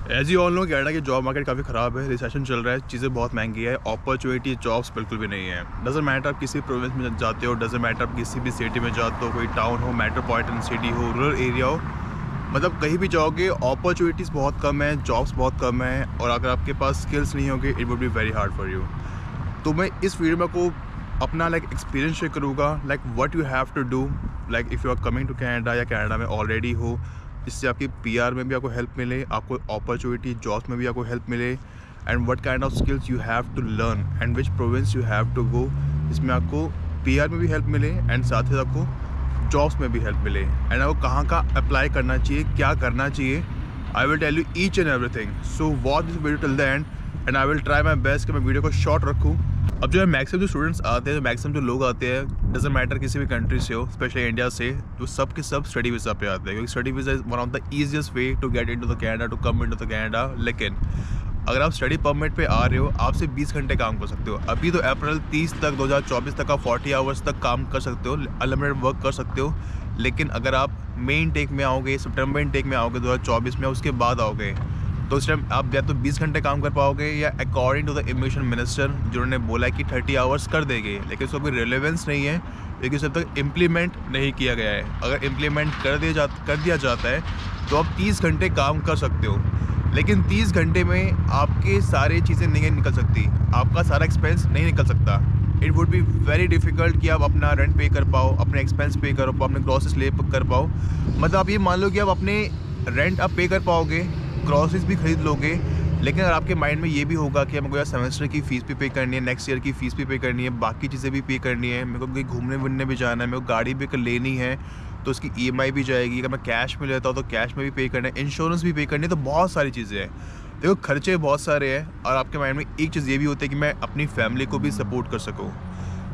As you all know Canada की job market काफ़ी ख़राब है, रिसेशन चल रहा है, चीज़ें बहुत महंगी है, अपॉर्चुनिटी जॉब्स बिल्कुल भी नहीं है। डज़न्ट मैटर आप किसी प्रोविंस में जाते हो, डज़न्ट मैटर आप किसी भी सिटी में जाते हो, कोई टाउन हो, मेट्रोपॉलिटन सिटी हो, रूरल एरिया हो, मतलब कहीं भी जाओगे अपॉर्चुनिटीज़ बहुत कम है, जॉब्स बहुत कम है और अगर आपके पास स्किल्स नहीं होंगे it would be very hard for you. तो मैं इस वीडियो में को अपना एक्सपीरियंस शेयर करूँगा, what you have to do, if you are coming to Canada या कनाडा में ऑलरेडी हो, इससे आपकी पीआर में भी आपको हेल्प मिले, आपको अपॉर्चुनिटी जॉब्स में भी आपको हेल्प मिले, and what kind of skills you have to learn and which province you have to go, इसमें आपको पीआर में भी हेल्प मिले एंड साथ ही आपको जॉब्स में भी हेल्प मिले, एंड आपको कहाँ का अप्लाई करना चाहिए, क्या करना चाहिए। I will tell you each and everything, so watch this video till the end and I will try my best कि मैं वीडियो को शॉर्ट रखूँ। अब जो है मैक्सिमम जो स्टूडेंट्स आते हैं, मैक्सिमम जो लोग आते हैं, डजंट मैटर किसी भी कंट्री से हो, स्पेशली इंडिया से, तो सब के सब स्टडी वीज़ा पे आते हैं, क्योंकि study visa is one of the easiest way to get into the Canada, to come into the Canada. लेकिन अगर आप स्टडी परमिट पे आ रहे हो, आप सिर्फ 20 घंटे काम कर सकते हो। अभी तो अप्रैल 30 तक 2024 तक आप 40 आवर्स तक काम कर सकते हो, अनलिमिटेड वर्क कर सकते हो। लेकिन अगर आप मई इनटेक में आओगे, सितंबर इनटेक में आओगे 2024 में, उसके बाद आओगे, तो उस टाइम आप या तो 20 घंटे काम कर पाओगे या according to the immigration minister जिन्होंने बोला है कि 30 आवर्स कर देंगे, लेकिन उसका कोई रिलेवेंस नहीं है क्योंकि उसे अब तक इम्प्लीमेंट नहीं किया गया है। अगर इम्प्लीमेंट कर दिया जाता है तो आप 30 घंटे काम कर सकते हो, लेकिन 30 घंटे में आपके सारी चीज़ें नहीं निकल सकती, आपका सारा एक्सपेंस नहीं निकल सकता। It would be very difficult कि आप अपना रेंट पे कर पाओ, अपने एक्सपेंस पे कर पाओ, अपने ग्रॉसरीज ले कर पाओ। मतलब आप ये मान लो कि आप अपने रेंट आप पे कर पाओगे, ग्रॉसरीज भी खरीद लोगे, लेकिन अगर आपके माइंड में ये भी होगा कि हमको यार सेमेस्टर की फ़ीस भी पे करनी है, नेक्स्ट ईयर की फ़ीस भी पे करनी है, बाकी चीज़ें भी पे करनी है, मेरे को कहीं घूमने वूमने भी जाना है, मेरे को गाड़ी भी लेनी है, तो उसकी ईएमआई भी जाएगी। अगर मैं कैश में लेता हूँ तो कैश में भी पे करना है, इंश्योरेंस भी पे करनी है, तो बहुत सारी चीज़ें हैं। देखो खर्चे बहुत सारे हैं और आपके माइंड में एक चीज़ ये भी होती है कि मैं अपनी फैमिली को भी सपोर्ट कर सकूँ।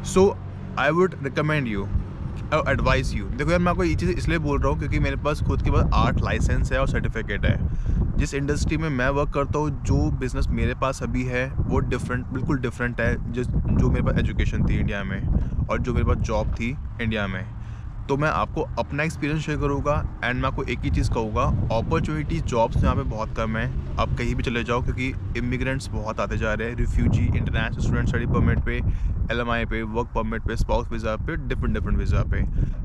So I would recommend you, advice you, देखो यार मैं आपको ये चीज़ इसलिए बोल रहा हूँ क्योंकि मेरे पास खुद के पास 8 लाइसेंस है और सर्टिफिकेट है। जिस इंडस्ट्री में मैं वर्क करता हूँ, जो बिज़नेस मेरे पास अभी है वो बिल्कुल डिफरेंट है जो मेरे पास एजुकेशन थी इंडिया में और जो मेरे पास जॉब थी इंडिया में। तो मैं आपको अपना एक्सपीरियंस शेयर करूँगा एंड मैं आपको एक ही चीज़ कहूँगा, अपॉर्चुनिटी जॉब्स यहाँ पे बहुत कम है। आप कहीं भी चले जाओ क्योंकि इमिग्रेंट्स बहुत आते जा रहे हैं, refugee, international student study permit पे, एलएमआई पे, वर्क परमिट पे, स्पाउस वीज़ा पे, डिफरेंट वीज़ा पे।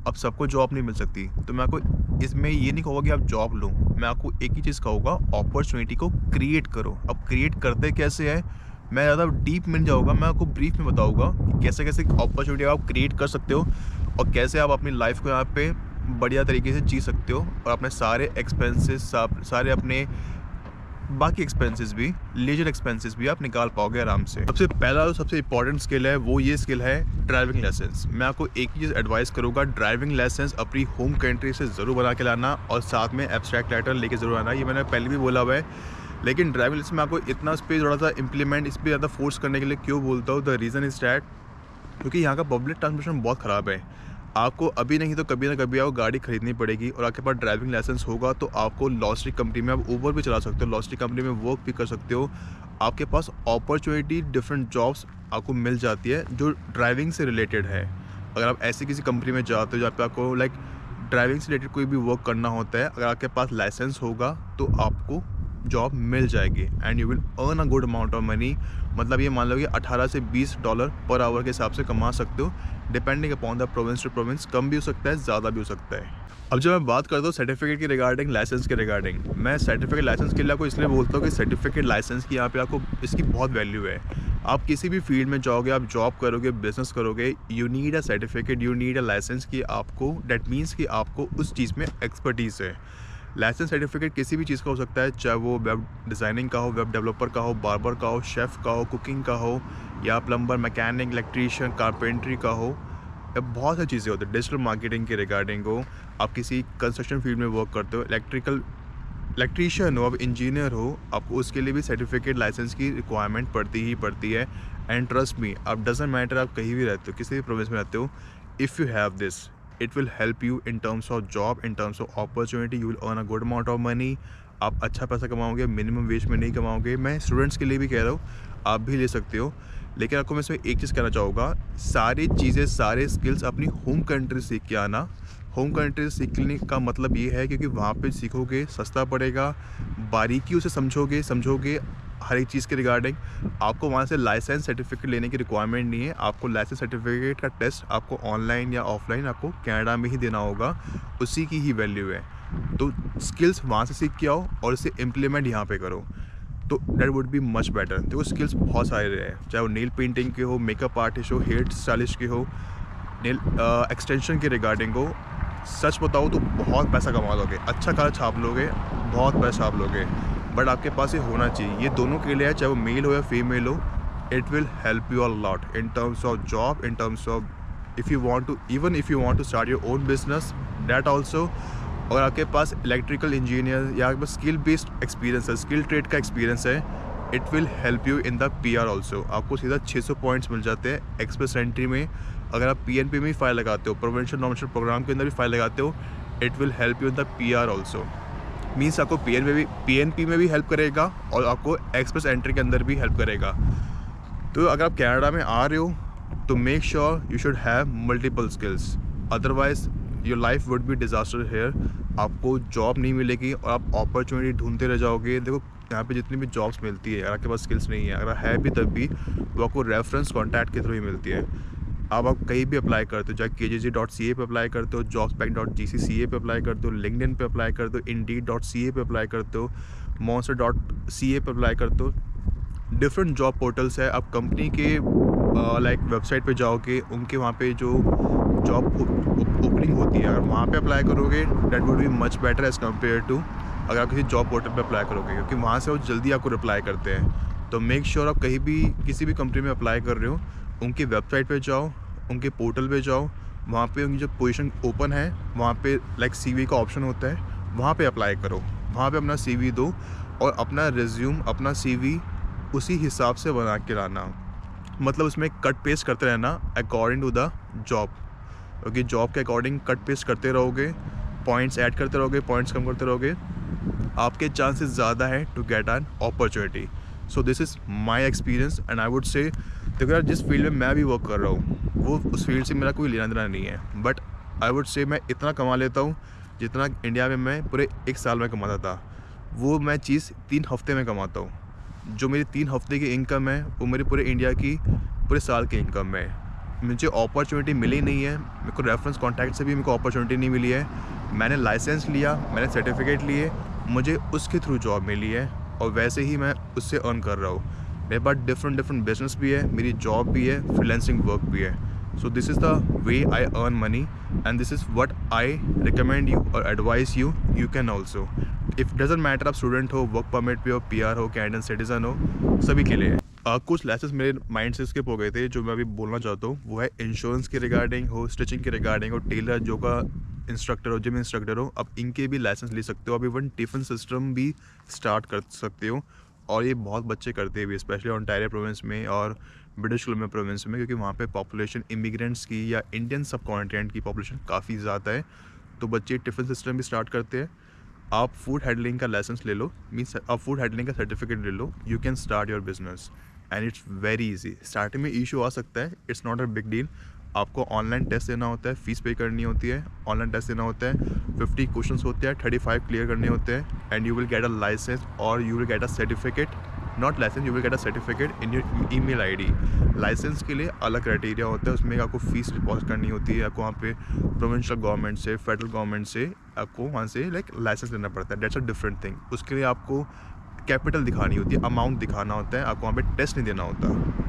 अब सबको जॉब नहीं मिल सकती, तो मैं आपको इसमें ये नहीं कहूँगा कि आप जॉब लो, मैं आपको एक ही चीज़ कहूँगा, अपॉर्चुनिटी को क्रिएट करो। अब क्रिएट करते कैसे है, मैं ज़्यादा डीप में नहीं जाऊँगा, मैं आपको ब्रीफ में बताऊँगा कि कैसे कैसे अपॉर्चुनिटी आप क्रिएट कर सकते हो और कैसे आप अपनी लाइफ को यहाँ पे बढ़िया तरीके से जी सकते हो और अपने सारे एक्सपेंसेस, सारे अपने बाकी एक्सपेंसेस भी, लेजर एक्सपेंसेस भी आप निकाल पाओगे आराम से। सबसे पहला जो सबसे इंपॉर्टेंट स्किल है वो ये स्किल है ड्राइविंग लाइसेंस। मैं आपको एक ही चीज़ एडवाइस करूँगा, ड्राइविंग लाइसेंस अपनी होम कंट्री से ज़रूर बना के लाना और साथ में एब्स्ट्रैक्ट लेटर लेके ज़रूर आना। ये मैंने पहले भी बोला हुआ है, लेकिन ड्राइविंग लाइसेंस मैं आपको इतना इस पर थोड़ा सा इम्प्लीमेंट, इस पर ज़्यादा फोर्स करने के लिए क्यों बोलता हूँ, द रीज़न इज़ डैट क्योंकि यहाँ का पब्लिक ट्रांसपोर्टेशन बहुत ख़राब है। आपको अभी नहीं तो कभी ना कभी आपको गाड़ी खरीदनी पड़ेगी और आपके पास ड्राइविंग लाइसेंस होगा तो आपको लॉजिस्टिक कंपनी में आप ऊबर भी चला सकते हो, लॉजिस्टिक कंपनी में वर्क भी कर सकते हो। आपके पास अपॉर्चुनिटी, डिफरेंट जॉब्स आपको मिल जाती है जो ड्राइविंग से रिलेटेड है। अगर आप ऐसी किसी कंपनी में जाते हो जहाँ पे आपको ड्राइविंग से रिलेटेड कोई भी वर्क करना होता है, अगर आपके पास लाइसेंस होगा तो आपको जॉब मिल जाएगी and you will earn a good amount of money. मतलब ये मान लो कि 18 से $20 पर आवर के हिसाब से कमा सकते हो, depending upon the province to province, कम भी हो सकता है, ज़्यादा भी हो सकता है। अब जब मैं बात करता हूँ सर्टिफिकेट की रिगार्डिंग, लाइसेंस के रिगार्डिंग, मैं सर्टिफिकेट लाइसेंस के लिए आपको इसलिए बोलता हूँ कि सर्टिफिकेट लाइसेंस की यहाँ पे आपको इसकी बहुत वैल्यू है। आप किसी भी फील्ड में जाओगे, आप जॉब करोगे, बिजनेस करोगे, you need a certificate, you need a license की आपको, डैट मीन्स कि आपको उस चीज़ में एक्सपर्टीज़ है। लाइसेंस सर्टिफिकेट किसी भी चीज़ का हो सकता है, चाहे वो वेब डिज़ाइनिंग का हो, वेब डेवलपर का हो, बार्बर का हो, शेफ़ का हो, कुकिंग का हो, या प्लम्बर, मैकेनिक, इलेक्ट्रीशियन, कारपेंट्री का हो, या बहुत सारी चीज़ें होती है। डिजिटल मार्केटिंग के रिगार्डिंग हो, आप किसी कंस्ट्रक्शन फील्ड में वर्क करते हो, इलेक्ट्रीशियन हो, आप इंजीनियर हो, आपको उसके लिए भी सर्टिफिकेट लाइसेंस की रिक्वायरमेंट पड़ती है। एंड ट्रस्ट मी, आप डजेंट मैटर आप कहीं भी रहते हो, किसी भी प्रोविंस में रहते हो, if you have this, it will help you in terms of job, in terms of opportunity, you will earn a good amount of money। आप अच्छा पैसा कमाओगे, मिनिमम वेज में नहीं कमाओगे। मैं स्टूडेंट्स के लिए भी कह रहा हूँ, आप भी ले सकते हो, लेकिन आपको मैं इसमें एक चीज़ कहना चाहूँगा, सारी चीज़ें, सारे स्किल्स अपनी होम कंट्री सीख के आना। होम कंट्री सीखने का मतलब ये है क्योंकि वहाँ पे सीखोगे, सस्ता पड़ेगा, बारीकियों से समझोगे हर एक चीज़ के रिगार्डिंग। आपको वहाँ से लाइसेंस सर्टिफिकेट लेने की रिक्वायरमेंट नहीं है। आपको लाइसेंस सर्टिफिकेट का टेस्ट आपको ऑनलाइन या ऑफलाइन आपको कनाडा में ही देना होगा, उसी की ही वैल्यू है। तो स्किल्स वहाँ से सीख के आओ और इसे इम्प्लीमेंट यहाँ पे करो, तो that would be much better. देखो स्किल्स बहुत सारे हैं, चाहे वो नेल पेंटिंग के हो, मेकअप आर्टिस्ट हो, हेयर स्टाइलिस्ट के हो, नेल एक्सटेंशन के रिगार्डिंग हो। सच बताओ तो बहुत पैसा कमा लोगे, अच्छा खासा छाप लोगे, बहुत पैसा छाप लोगे, बट आपके पास ये होना चाहिए। ये दोनों के लिए है, चाहे वो मेल हो या फीमेल हो। It will help you a lot in terms of job, in terms of if you want to start your own business, that also. अगर आपके पास इलेक्ट्रिकल इंजीनियर या आपके पास स्किल बेस्ड एक्सपीरियंस है, स्किल ट्रेड का experience है, it will help you in the PR also. आपको सीधा 600 पॉइंट्स मिल जाते हैं एक्सप्रेस एंट्री में। अगर आप PNP में ही फाइल लगाते हो, प्रोविंशियल नॉमिनेशन प्रोग्राम के अंदर भी फाइल लगाते हो, it will help you in the PR also. Means आपको PNP में भी हेल्प करेगा और आपको एक्सप्रेस एंट्री के अंदर भी हेल्प करेगा। तो अगर आप कनाडा में आ रहे हो तो make sure you should have multiple skills, otherwise your life would be disaster here. आपको जॉब नहीं मिलेगी और आप अपॉर्चुनिटी ढूंढते रह जाओगे। देखो यहाँ पे जितनी भी जॉब्स मिलती है, अगर आपके पास स्किल्स नहीं है, अगर है भी तब भी वो आपको रेफरेंस कॉन्टैक्ट के थ्रू ही मिलती है। अब आप कहीं भी अप्लाई करते हो, चाहे KGG.ca पे अप्लाई करते हो, jobspec.gc.ca पे अप्लाई करते हो, लिंक्डइन पे अप्लाई करते हो, Indeed.ca पे अप्लाई करते हो, Monster.ca पे अप्लाई करते हो, डिफरेंट जॉब पोर्टल्स है। आप कंपनी के लाइक वेबसाइट पे जाओगे, उनके वहाँ पे जो जॉब ओपनिंग होती है, अगर वहाँ पे अप्लाई करोगे that would be much better as compare to अगर आप किसी जॉब पोर्टल पे अप्लाई करोगे, क्योंकि वहाँ से वो जल्दी आपको रिप्लाई करते हैं। तो मेक श्योर आप कहीं भी किसी भी कंपनी में अप्लाई कर रहे हो, उनकी वेबसाइट पे जाओ, उनके पोर्टल पे जाओ, वहाँ पे उनकी जो पोजीशन ओपन है वहाँ पे लाइक CV का ऑप्शन होता है, वहाँ पे अप्लाई करो, वहाँ पे अपना CV दो और अपना रिज्यूम, अपना CV उसी हिसाब से बना के लाना। मतलब उसमें कट पेस्ट करते रहना अकॉर्डिंग टू द जॉब, क्योंकि जॉब के अकॉर्डिंग कट पेस्ट करते रहोगे, पॉइंट्स ऐड करते रहोगे, पॉइंट्स कम करते रहोगे, आपके चांसेस ज़्यादा है to get an opportunity. So this is my experience and I would say, देखो यार जिस फील्ड में मैं भी वर्क कर रहा हूँ वो उस फील्ड से मेरा कोई लेना देना नहीं है, बट आई वुड से मैं इतना कमा लेता हूँ जितना इंडिया में मैं पूरे 1 साल में कमाता था, वो मैं चीज़ 3 हफ्ते में कमाता हूँ। जो मेरी 3 हफ्ते की इनकम है वो मेरे पूरे इंडिया की पूरे साल की इनकम है। मुझे अपॉर्चुनिटी मिली नहीं है, मेरे को रेफरेंस कॉन्टैक्ट से भी मेरे को अपॉर्चुनिटी नहीं मिली है। मैंने लाइसेंस लिया, मैंने सर्टिफिकेट लिए, मुझे उसके थ्रू जॉब मिली है और वैसे ही मैं उससे अर्न कर रहा हूँ। मेरे पास डिफरेंट बिजनेस भी है, मेरी जॉब भी है, फ्रीलांसिंग वर्क भी है। So this is the way I earn money and this is what I recommend you और advice you can also. If doesn't matter आप स्टूडेंट हो, वर्क परमिट पे हो, PR हो, कैनेडियन सिटीजन हो, सभी के लिए। कुछ लेसेस मेरे माइंड से स्किप हो गए थे जो मैं अभी बोलना चाहता हूँ, वो है इंश्योरेंस के रिगार्डिंग हो, स्टिचिंग के रिगार्डिंग हो, टेलर जो का इंस्ट्रक्टर हो, जिम इंस्ट्रक्टर हो, अब इनके भी लाइसेंस ले सकते हो। अब इवन टिफ़िन सिस्टम भी स्टार्ट कर सकते हो और ये बहुत बच्चे करते हैं भी, स्पेशली ओंटारियो प्रोविंस में और ब्रिटिश कोलंबिया प्रोविंस में, क्योंकि वहाँ पे पॉपुलेशन इमिग्रेंट्स की या इंडियन सब कॉन्टिनेंट की पॉपुलेशन काफ़ी ज़्यादा है, तो बच्चे टिफ़िन सिस्टम भी स्टार्ट करते हैं। आप फूड हैंडलिंग का लाइसेंस ले लो, मीन्स आप फूड हैंडलिंग का सर्टिफिकेट ले लो, you can start your business and it's very easy. Starting में इशू आ सकता है, it's not a big deal. आपको ऑनलाइन टेस्ट देना होता है, फ़ीस पे करनी होती है, ऑनलाइन टेस्ट देना होता है, 50 क्वेश्चंस होते हैं, 35 क्लियर करने होते हैं and you will get a license और you will get a certificate, not license, you will get a certificate in your email ID। License के लिए अलग क्राइटेरिया होता है, उसमें आपको फ़ीस डिपॉजिट करनी होती है, आपको वहाँ पे प्रोविंशियल गवर्नमेंट से, फेडरल गवर्नमेंट से आपको वहाँ से लाइक लाइसेंस लेना पड़ता है। That's a different thing. उसके लिए आपको कैपिटल दिखानी होती है, अमाउंट दिखाना होता है, आपको वहाँ पे टेस्ट नहीं देना होता।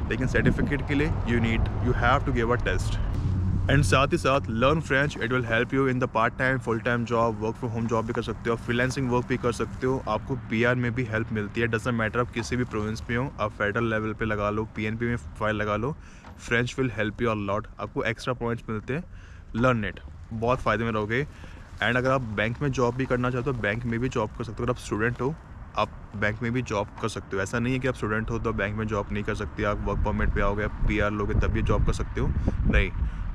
लेकिन सर्टिफिकेट के लिए you have to give a test. And साथ ही साथ learn French, it will help you in the part time, full time job, work from home job भी कर सकते हो, फ्रीलांसिंग वर्क भी कर सकते हो। आपको PR में भी हेल्प मिलती है, डजंट मैटर आप किसी भी प्रोविंस में हो, आप फेडरल लेवल पे लगा लो, PNP में फाइल लगा लो, French will help you a lot. आपको एक्स्ट्रा पॉइंट्स मिलते हैं, लर्न इट, बहुत फ़ायदे में रहोगे। एंड अगर आप बैंक में जॉब भी करना चाहते हो, बैंक में भी जॉब कर सकते हो। अगर आप स्टूडेंट हो, आप बैंक में भी जॉब कर सकते हो। ऐसा नहीं है कि आप स्टूडेंट हो तो बैंक में जॉब नहीं कर सकते, आप वर्क परमिट पे आओगे, आप PR लोगे तब भी जॉब कर सकते हो, नहीं,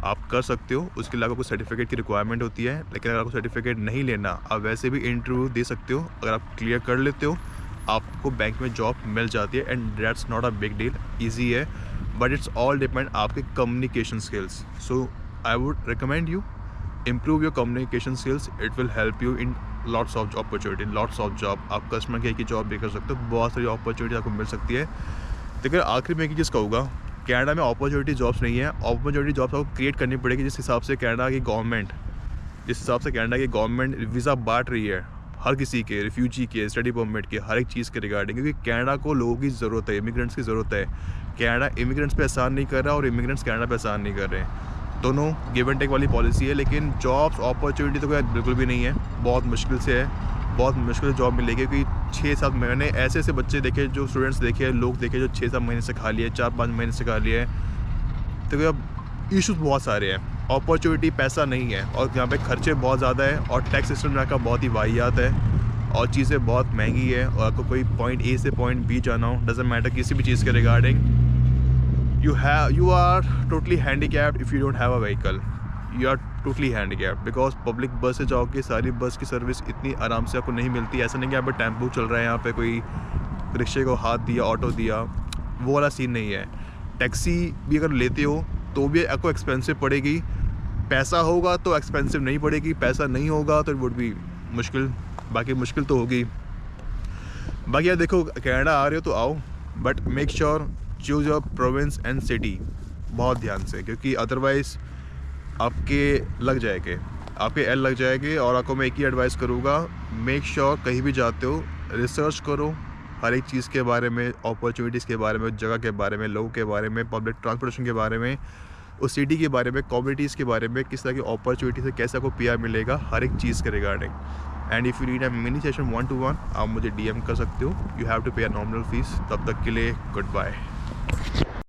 आप कर सकते हो। उसके लिए आपको सर्टिफिकेट की रिक्वायरमेंट होती है, लेकिन अगर आपको सर्टिफिकेट नहीं लेना, आप वैसे भी इंटरव्यू दे सकते हो। अगर आप क्लियर कर लेते हो, आपको बैंक में जॉब मिल जाती है and that's not a big deal, easy है, बट इट्स ऑल डिपेंड आपके communication skills. So I would recommend you improve your communication skills, it will help you in lots of opportunity, lots of job. आप customer care की job भी कर सकते हो, बहुत सारी अपॉर्चुनिटी आपको मिल सकती है। लेकिन आखिर में एक ही चीज़ कहूँगा, कनाडा में अपॉर्चुनिटी जॉब्स नहीं है, अपॉर्चुनिटी जॉब्स आपको क्रिएट करनी पड़ेगी जिस हिसाब से कनाडा की गवर्नमेंट वीज़ा बांट रही है हर किसी के, रिफ्यूजी के, स्टडी परमिट के, हर एक चीज़ के रिगार्डिंग, क्योंकि कनाडा को लोगों की ज़रूरत है, इमिग्रेंट्स की ज़रूरत है। कनाडा इमिग्रेंट्स पे एहसान नहीं कर रहा और इमिग्रेंट्स कनाडा पे एहसान नहीं कर रहे हैं। दोनों गिव एंड टेक वाली पॉलिसी है, लेकिन जॉब्स अपॉर्चुनिटी तो बिल्कुल भी नहीं है, बहुत मुश्किल से है, बहुत मुश्किल से जॉब मिलेगी। क्योंकि 6-7 मैंने ऐसे बच्चे देखे, जो स्टूडेंट्स देखे, लोग देखे जो 6-7 महीने से खा लिए, 4-5 महीने से खा लिए, तो अब इश्यूज़ बहुत सारे हैं। अपॉर्चुनिटी पैसा नहीं है और यहाँ पे खर्चे बहुत ज़्यादा है और टैक्स सिस्टम यहाँ का बहुत ही वाहियात है और चीज़ें बहुत महंगी है। और आपको कोई पॉइंट ए से पॉइंट बी जाना हो, डजेंट मैटर किसी भी चीज़ के regarding, you are totally handicapped if you don't have a vehicle. You are totally handicapped because public बस से जाओगे, सारी बस की सर्विस इतनी आराम से आपको नहीं मिलती। ऐसा नहीं कि यहाँ पे टेम्पो चल रहा है, यहाँ पे कोई रिक्शे को हाथ दिया, ऑटो दिया, वो वाला सीन नहीं है। टैक्सी भी अगर लेते हो तो भी आपको एक्सपेंसिव पड़ेगी, पैसा होगा तो एक्सपेंसिव नहीं पड़ेगी, पैसा नहीं होगा तो वुड भी मुश्किल, बाकी मुश्किल तो होगी। बाकी यार देखो, कनाडा आ रहे हो तो आओ, but make sure choose your province and city बहुत ध्यान से, क्योंकि अदरवाइज़ आपके लग एल लग जाएंगे। और आपको मैं एक ही एडवाइस करूँगा, मेक श्योर कहीं भी जाते हो रिसर्च करो हर एक चीज़ के बारे में, अपॉर्चुनिटीज़ के बारे में, जगह के बारे में, लोगों के बारे में, पब्लिक ट्रांसपोर्टेशन के बारे में, उस सिटी के बारे में, कम्युनिटीज़ के बारे में, किस तरह की अपॉर्चुनिटी से कैसे आपको पीआर मिलेगा, हर एक चीज़ के regarding. And if you need a mini session 1-to-1, आप मुझे DM कर सकते हो। यू हैव टू पे अ नॉमिनल फीस। तब तक के लिए गुड बाय।